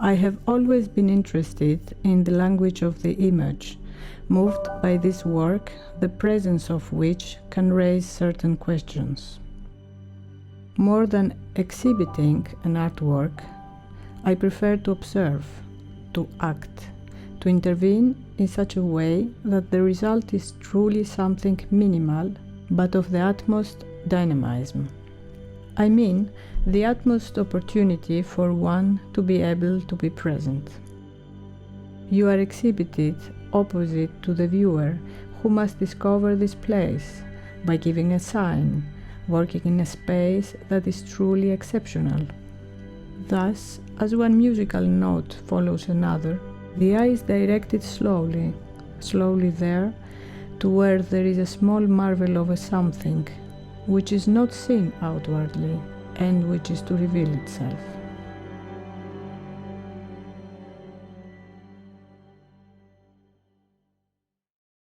I have always been interested in the language of the image, moved by this work, the presence of which can raise certain questions. More than exhibiting an artwork, I prefer to observe, to act, to intervene in such a way that the result is truly something minimal, but of the utmost dynamism. I mean, the utmost opportunity for one to be able to be present. You are exhibited opposite to the viewer who must discover this place by giving a sign, working in a space that is truly exceptional. Thus, as one musical note follows another, the eye is directed slowly there, to where there is a small marvel of a something, which is not seen outwardly, and which is to reveal itself.